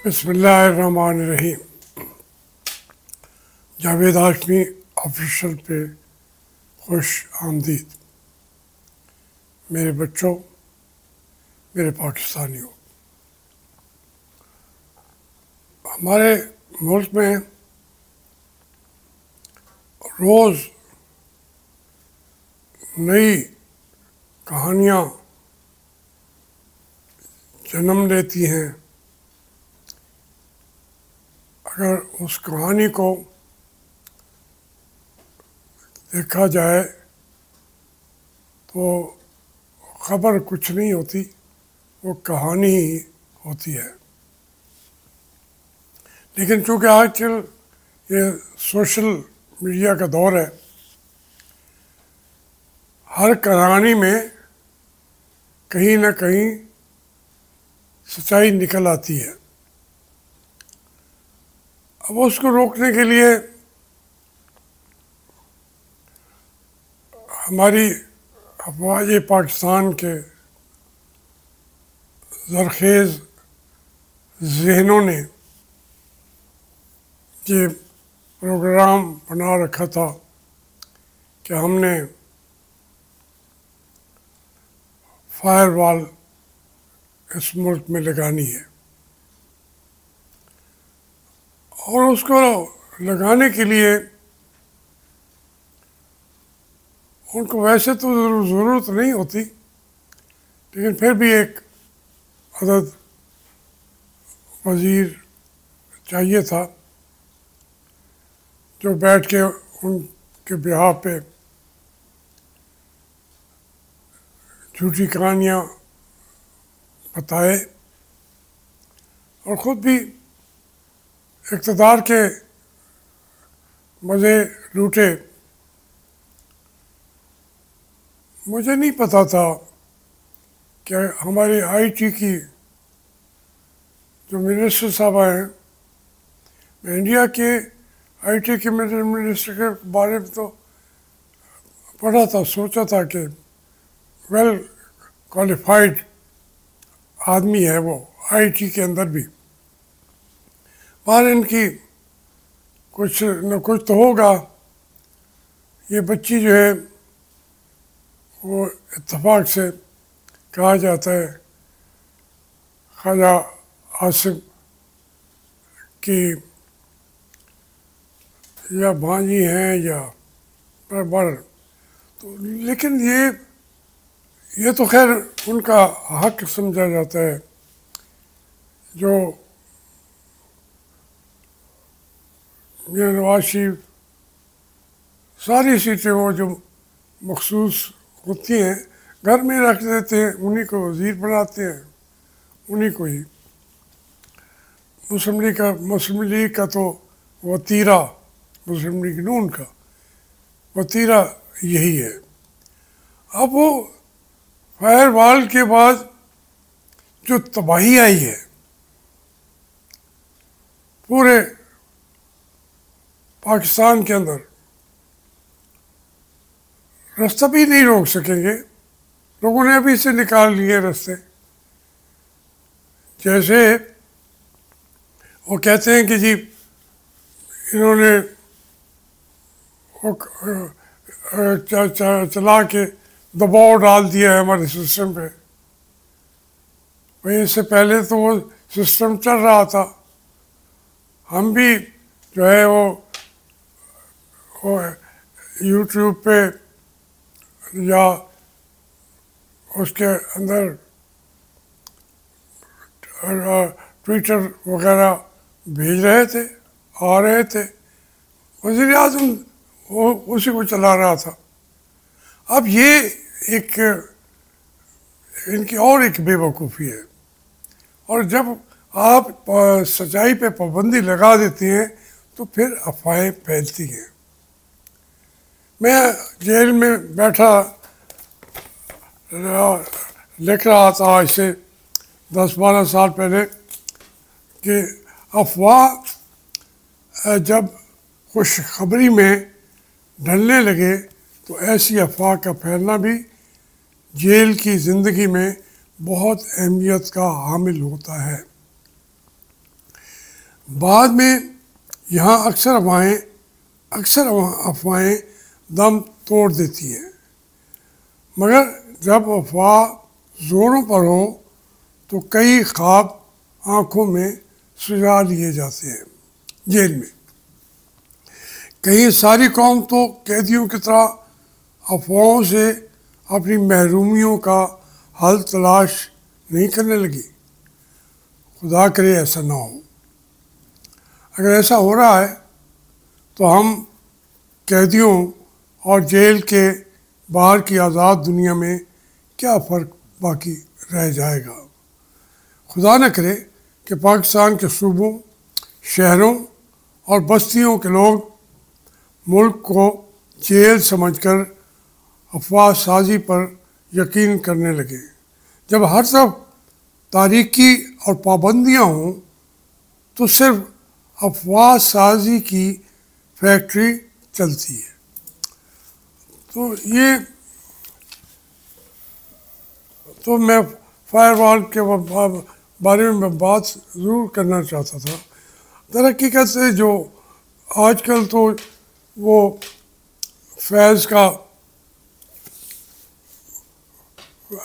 بسم اللہ الرحمن الرحیم. جاوید ہاشمی آفیشل پہ خوش آمدید. میرے بچوں، میرے پاکستانیوں، ہمارے ملک میں روز نئی کہانیاں جنم لیتی ہیں. اگر اس کہانی کو دیکھا جائے تو خبر کچھ نہیں ہوتی، وہ کہانی ہی ہوتی ہے. لیکن چونکہ آج کل یہ سوشل میڈیا کا دور ہے، ہر کہانی میں کہیں نہ کہیں سچائی نکل آتی ہے. اب اس کو روکنے کے لیے ہماری افواج پاکستان کے زرخیز ذہنوں نے یہ پروگرام بنا رکھا تھا کہ ہم نے فائر وال اس ملک میں لگانی ہے، اور اس کو لگانے کے لیے ان کو ویسے تو ضرورت نہیں ہوتی، لیکن پھر بھی ایک عدد وزیر چاہیے تھا جو بیٹھ کے ان کے بہاف پہ جھوٹی کہانیاں بتائے اور خود بھی اقتدار کے مزے لوٹے. مجھے نہیں پتا تھا کہ ہماری آئی ٹی کی جو منسٹر صاحبہ ہیں، میں انڈیا کے آئی ٹی کے منسٹر کے بارے میں تو پڑھا تھا، سوچا تھا کہ ویل کوالیفائڈ آدمی ہے وہ آئی ٹی کے اندر بھی، پر ان کی کچھ نہ کچھ تو ہوگا. یہ بچی جو ہے وہ اتفاق سے کہا جاتا ہے خواجہ عاصم کی یا بھانجی ہیں یا بڑھ، تو لیکن یہ تو خیر ان کا حق سمجھا جاتا ہے. جو نواز شریف ساری سیٹیں وہ جو مخصوص ہوتی ہیں گھر میں رکھ دیتے ہیں، انہیں کو وزیر بناتے ہیں، انہیں کو ہی. مسلم لیگ کا تو وتیرہ، مسلم لیگ نون کا وتیرہ یہی ہے. اب وہ فائر وال کے بعد جو تباہی آئی ہے پورے پاکستان کے اندر، راستہ بھی نہیں روک سکیں گے. لوگوں نے ابھی سے نکال لیے راستے. جیسے وہ کہتے ہیں کہ جی انہوں نے چلا کے دباؤ ڈال دیا ہے ہمارے سسٹم پہ. بھئی اس سے پہلے تو وہ سسٹم چل رہا تھا، ہم بھی جو ہے وہ یوٹیوب پہ یا اس کے اندر ٹویٹر وغیرہ بھیج رہے تھے، آ رہے تھے. وزیر اعظم وہ اسی کو چلا رہا تھا. اب یہ ایک ان کی اور ایک بے وقوفی ہے. اور جب آپ سچائی پہ پابندی لگا دیتی ہیں تو پھر افواہیں پھیلتی ہیں. میں جیل میں بیٹھا لکھ رہا تھا آج سے 10-12 سال پہلے کہ افواہ جب خوشخبری میں ڈھلنے لگے تو ایسی افواہ کا پھیلنا بھی جیل کی زندگی میں بہت اہمیت کا حامل ہوتا ہے. بعد میں یہاں اکثر افواہیں دم توڑ دیتی ہیں، مگر جب افواہ زوروں پر ہو تو کئی خواب آنکھوں میں سجا لیے جاتے ہیں۔ جیل میں کہیں ساری قوم تو قیدیوں کی طرح افواہوں سے اپنی محرومیوں کا حل تلاش نہیں کرنے لگی؟ خدا کرے ایسا نہ ہو۔ اگر ایسا ہو رہا ہے تو ہم قیدیوں اور جیل کے باہر کی آزاد دنیا میں کیا فرق باقی رہ جائے گا؟ خدا نہ کرے کہ پاکستان کے صوبوں، شہروں اور بستیوں کے لوگ ملک کو جیل سمجھ کر افواہ سازی پر یقین کرنے لگے۔ جب ہر طرف تاریکی اور پابندیاں ہوں تو صرف افواہ سازی کی فیکٹری چلتی ہے۔ تو میں فائر وال کے بارے میں بات ضرور کرنا چاہتا تھا۔ در حقیقت سے جو آج کل تو وہ فیض کا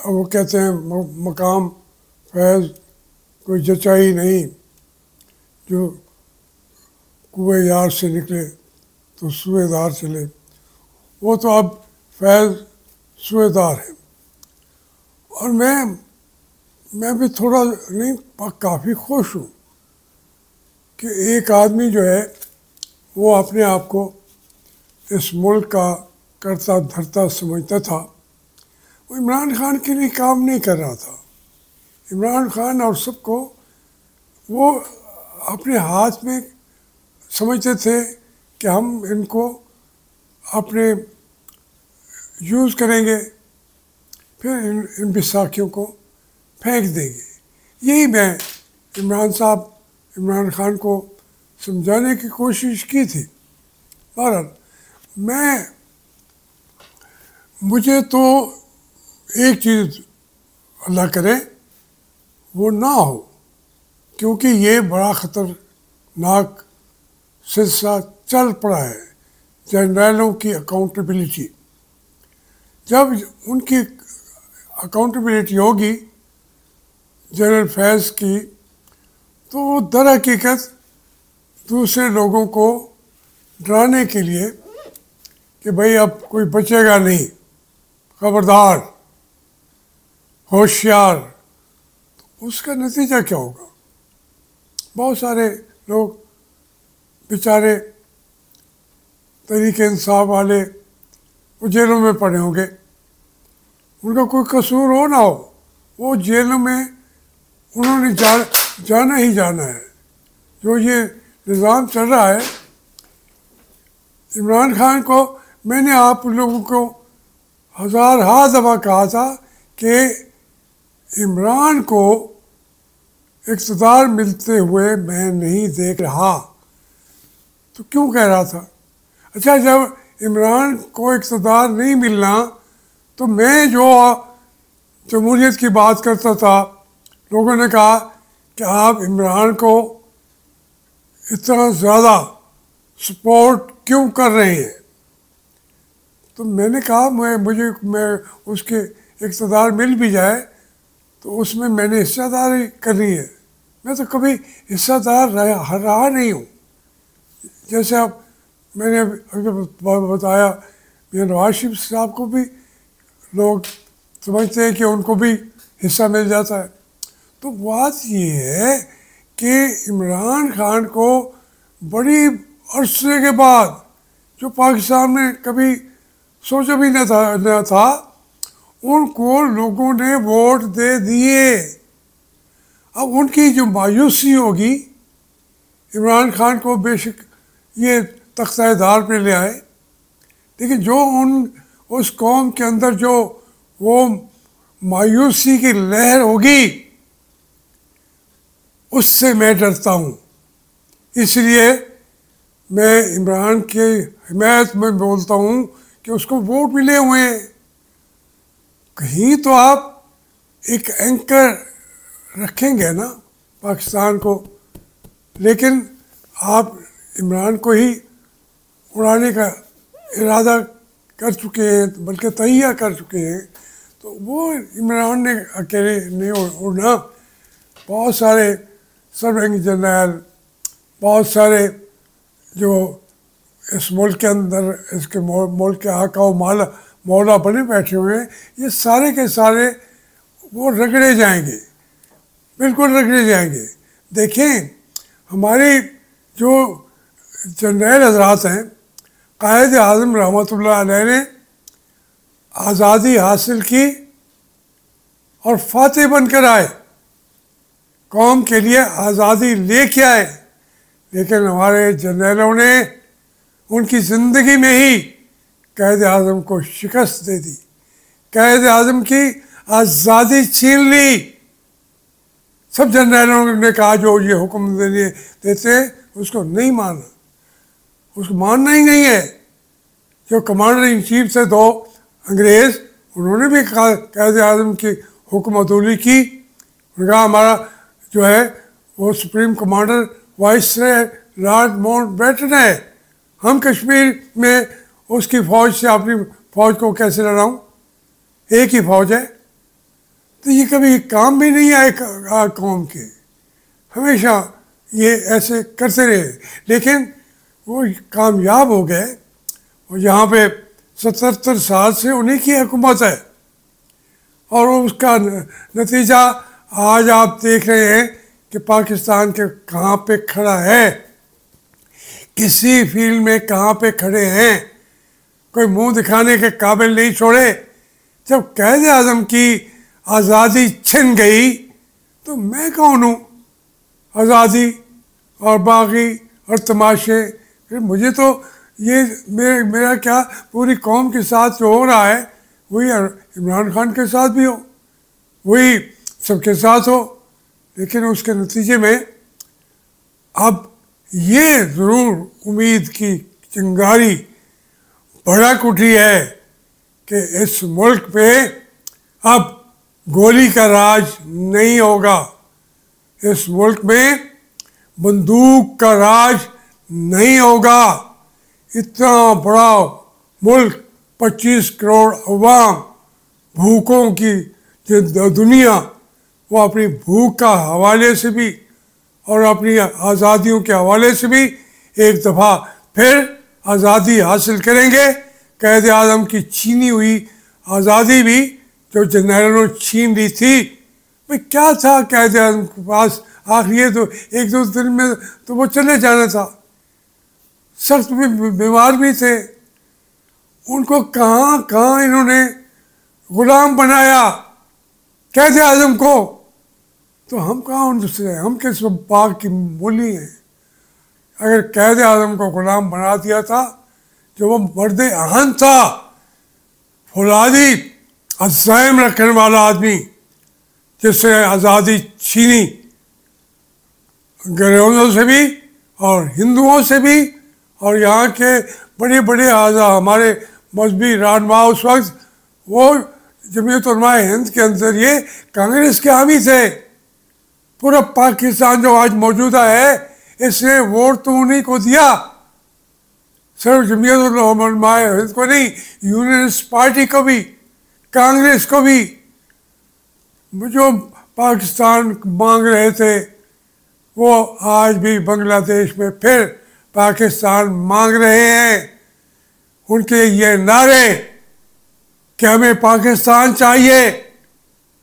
وہ کہتے ہیں مقام فیض کوئی جچا ہی نہیں، جو کنویں یار سے نکلے تو سوئے دار چلے، وہ تو اب فیض سوئے دار ہے۔ اور میں بھی تھوڑا نہیں کافی خوش ہوں کہ ایک آدمی جو ہے وہ اپنے آپ کو اس ملک کا کرتا دھرتا سمجھتا تھا، وہ عمران خان کے لیے کام نہیں کر رہا تھا۔ عمران خان اور سب کو وہ اپنے ہاتھ میں سمجھتے تھے کہ ہم ان کو اپنے یوز کریں گے، پھر ان بیساکھیوں کو پھینک دیں گے۔ یہی میں عمران خان کو سمجھانے کی کوشش کی تھی۔ بہرحال مجھے تو ایک چیز اللہ کرے وہ نہ ہو، کیونکہ یہ بڑا خطرناک سلسلہ چل پڑا ہے، جنرلوں کی اکاؤنٹیبلٹی۔ جب ان کی اکاؤنٹیبلٹی ہوگی جنرل فیض کی، تو وہ در حقیقت دوسرے لوگوں کو ڈرانے کے لیے کہ بھئی اب کوئی بچے گا نہیں، خبردار، ہوشیار، تو اس کا نتیجہ کیا ہوگا؟ بہت سارے لوگ بیچارے تحریک انصاف والے وہ جیلوں میں پڑے ہوں گے، ان کا کوئی قصور ہو نہ ہو، وہ جیلوں میں انہوں نے جانا ہی جانا ہے۔ جو یہ نظام چل رہا ہے، عمران خان کو میں نے آپ لوگوں کو ہزارہا دفعہ کہا تھا کہ عمران کو اقتدار ملتے ہوئے میں نہیں دیکھ رہا۔ تو کیوں کہہ رہا تھا؟ اچھا، جب عمران کو اقتدار نہیں ملنا تو میں جو جمہوریت کی بات کرتا تھا، لوگوں نے کہا کہ آپ عمران کو اتنا زیادہ سپورٹ کیوں کر رہے ہیں؟ تو میں نے کہا میں اس کے اقتدار مل بھی جائے تو اس میں نے حصہ داری کرنی ہے۔ میں تو کبھی حصہ دار رہا نہیں ہوں۔ جیسے اب میں نے ابھی بتایا، میاں نواز شریف صاحب کو بھی لوگ سمجھتے ہیں کہ ان کو بھی حصہ مل جاتا ہے۔ تو بات یہ ہے کہ عمران خان کو بڑی عرصے کے بعد، جو پاکستان میں کبھی سوچا بھی نہ تھا، ان کو لوگوں نے ووٹ دے دیے۔ اب ان کی جو مایوسی ہوگی، عمران خان کو بے شک یہ تختہ دار پہ لے آئے، لیکن جو اس قوم کے اندر جو وہ مایوسی کی لہر ہوگی، اس سے میں ڈرتا ہوں۔ اس لیے میں عمران کے حمایت میں بولتا ہوں کہ اس کو ووٹ ملے ہوئے ہیں، کہیں تو آپ ایک اینکر رکھیں گے نا پاکستان کو لیکن آپ عمران کو ہی اڑانے کا ارادہ کر چکے ہیں، بلکہ تہیہ کر چکے ہیں، تو وہ عمران نے اکیلے نہیں اڑنا، بہت سارے سب رینک جنرل، بہت سارے جو اس ملک کے اندر اس کے ملک کے آقا و مولا بنے بیٹھے ہوئے ہیں، یہ سارے کے سارے وہ رگڑے جائیں گے، بالکل رگڑے جائیں گے۔ دیکھیں ہمارے جو جنرل حضرات ہیں، قائد اعظم رحمۃ اللہ علیہ نے آزادی حاصل کی اور فاتح بن کر آئے، قوم کے لیے آزادی لے کے آئے، لیکن ہمارے جنرلوں نے ان کی زندگی میں ہی قائد اعظم کو شکست دے دی، قائد اعظم کی آزادی چھین لی۔ سب جنرلوں نے کہا جو یہ حکم دیتے اس کو نہیں مانا، اس کو ماننا ہی نہیں ہے۔ جو کمانڈر ان چیف تھے دو انگریز، انہوں نے بھی قائد اعظم کی حکم عدولی کی، انہوں نے کہا ہمارا جو ہے وہ supreme commander vice lord Mountbatten ہے، ہم کشمیر میں اس کی فوج سے اپنی فوج کو کیسے لڑاؤں، ایک ہی فوج ہے۔ تو یہ کبھی کام بھی نہیں آئے قوم کے، ہمیشہ یہ ایسے کرتے رہے، لیکن وہ کامیاب ہو گئے۔ اور یہاں پہ 77 سال سے انہیں کی حکومت ہے، اور اس کا نتیجہ آج آپ دیکھ رہے ہیں کہ پاکستان کے کہاں پہ کھڑا ہے، کسی فیلڈ میں کہاں پہ کھڑے ہیں، کوئی منہ دکھانے کے قابل نہیں چھوڑے۔ جب قائد اعظم کی آزادی چھن گئی تو میں کون ہوں؟ آزادی اور باغی اور تماشے، پھر مجھے تو یہ میرا کیا، پوری قوم کے ساتھ جو ہو رہا ہے وہی عمران خان کے ساتھ بھی ہو، وہی سب کے ساتھ ہو، لیکن اس کے نتیجے میں اب یہ ضرور امید کی چنگاری بھڑک اٹھی ہے کہ اس ملک پہ اب گولی کا راج نہیں ہوگا، اس ملک میں بندوق کا راج نہیں ہوگا۔ اتنا بڑا ملک، 25 کروڑ عوام، بھوکوں کی دنیا، وہ اپنی بھوک کا حوالے سے بھی اور اپنی آزادیوں کے حوالے سے بھی ایک دفعہ پھر آزادی حاصل کریں گے۔ قائد اعظم کی چھینی ہوئی آزادی بھی جو جنرلوں نے چھین لی تھی، بھائی کیا تھا قائد اعظم کے پاس؟ آخر یہ تو ایک دو دن میں تو وہ چلے جانا تھا، سخت بیمار بھی تھے، ان کو کہاں انہوں نے غلام بنایا قائد اعظم کو۔ تو ہم کہاں ان سے، ہم کس باغ کی مولی ہیں؟ اگر قائد اعظم کو غلام بنا دیا تھا، جو وہ مرد اہن تھا، فولادی عزائم رکھنے والا آدمی، جس سے آزادی چھینی انگریزوں سے بھی اور ہندوؤں سے بھی، اور یہاں کے بڑے بڑے ہمارے مذہبی رہنما اس وقت وہ جمعیت علماء ہند کے اندر یہ کانگریس کے حامی تھے۔ پورا پاکستان جو آج موجودہ ہے، اس نے ووٹ تو انہیں کو دیا، صرف جمعیت علماء ہند کو نہیں، یونینسٹ پارٹی کو بھی، کانگریس کو بھی۔ جو پاکستان مانگ رہے تھے وہ آج بھی بنگلہ دیش میں پھر پاکستان مانگ رہے ہیں۔ ان کے یہ نعرے کہ ہمیں پاکستان چاہیے،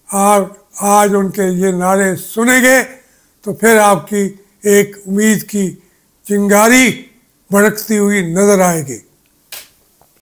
آج ان کے یہ نعرے سنیں گے تو پھر آپ کی ایک امید کی چنگاری بھڑکتی ہوئی نظر آئے گی۔